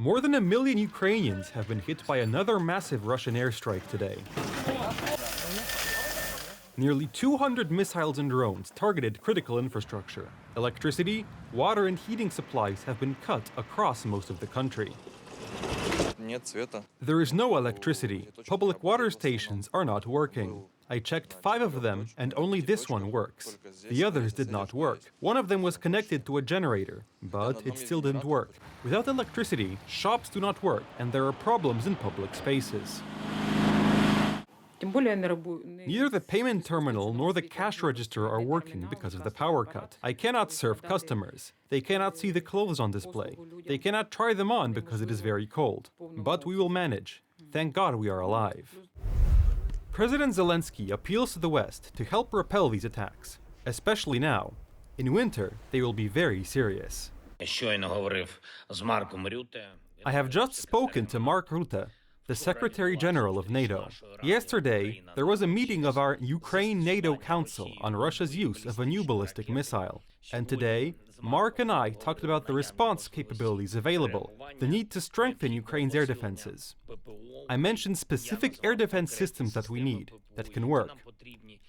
More than 1 million Ukrainians have been hit by another massive Russian airstrike today. Nearly 200 missiles and drones targeted critical infrastructure. Electricity, water and heating supplies have been cut across most of the country. There is no electricity. Public water stations are not working. I checked 5 of them and only this one works. The others did not work. One of them was connected to a generator, but it still didn't work. Without electricity, shops do not work and there are problems in public spaces. Neither the payment terminal nor the cash register are working because of the power cut. I cannot serve customers. They cannot see the clothes on display. They cannot try them on because it is very cold. But we will manage. Thank God we are alive. President Zelensky appeals to the West to help repel these attacks, especially now. In winter, they will be very serious. I have just spoken to Mark Rutte, the Secretary General of NATO. Yesterday, there was a meeting of our Ukraine-NATO Council on Russia's use of a new ballistic missile. And today, Mark and I talked about the response capabilities available, the need to strengthen Ukraine's air defenses. I mentioned specific air defense systems that we need, that can work.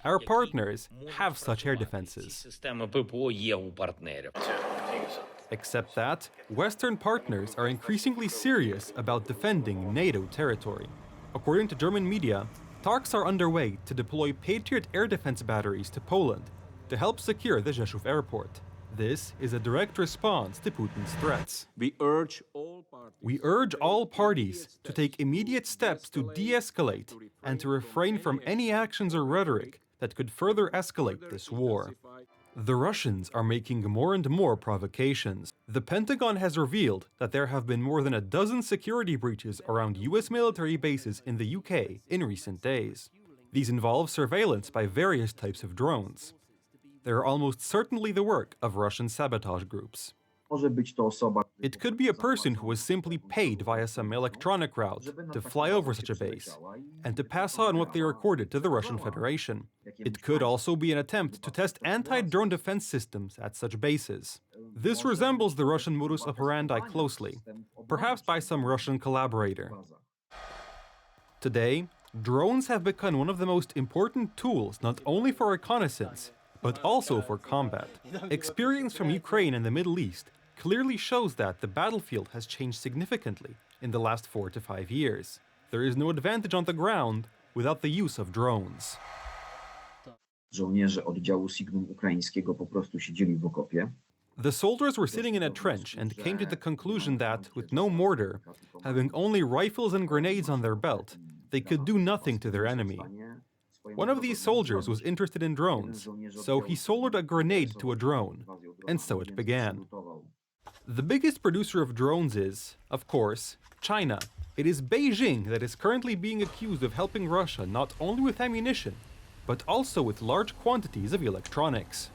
Our partners have such air defenses. Except that, Western partners are increasingly serious about defending NATO territory. According to German media, talks are underway to deploy Patriot air defense batteries to Poland to help secure the Rzeszów airport. This is a direct response to Putin's threats. We urge all parties to take immediate steps to de-escalate and to refrain from any actions or rhetoric that could further escalate this war. The Russians are making more and more provocations. The Pentagon has revealed that there have been more than a dozen security breaches around US military bases in the UK in recent days. These involve surveillance by various types of drones. They are almost certainly the work of Russian sabotage groups. It could be a person who was simply paid via some electronic route to fly over such a base and to pass on what they recorded to the Russian Federation. It could also be an attempt to test anti-drone defense systems at such bases. This resembles the Russian modus operandi closely, perhaps by some Russian collaborator. Today, drones have become one of the most important tools not only for reconnaissance, but also for combat. Experience from Ukraine and the Middle East clearly shows that the battlefield has changed significantly in the last 4 to 5 years. There is no advantage on the ground without the use of drones. The soldiers were sitting in a trench and came to the conclusion that, with no mortar, having only rifles and grenades on their belt, they could do nothing to their enemy. One of these soldiers was interested in drones, so he soldered a grenade to a drone, and so it began. The biggest producer of drones is, of course, China. It is Beijing that is currently being accused of helping Russia not only with ammunition, but also with large quantities of electronics.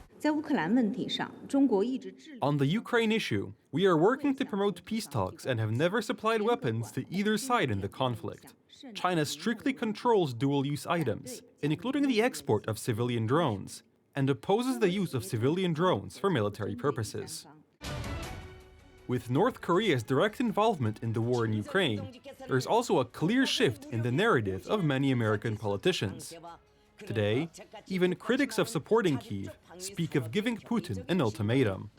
On the Ukraine issue, we are working to promote peace talks and have never supplied weapons to either side in the conflict. China strictly controls dual-use items, including the export of civilian drones, and opposes the use of civilian drones for military purposes. With North Korea's direct involvement in the war in Ukraine, there is also a clear shift in the narrative of many American politicians. Today, even critics of supporting Kyiv speak of giving Putin an ultimatum.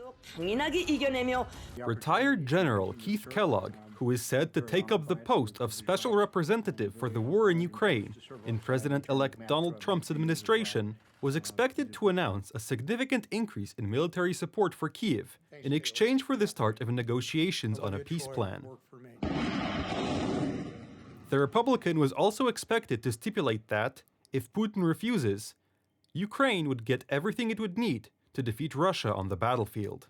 Retired General Keith Kellogg, who is said to take up the post of Special Representative for the war in Ukraine in President-elect Donald Trump's administration, was expected to announce a significant increase in military support for Kyiv in exchange for the start of negotiations on a peace plan. The Republican was also expected to stipulate that, if Putin refuses, Ukraine would get everything it would need to defeat Russia on the battlefield.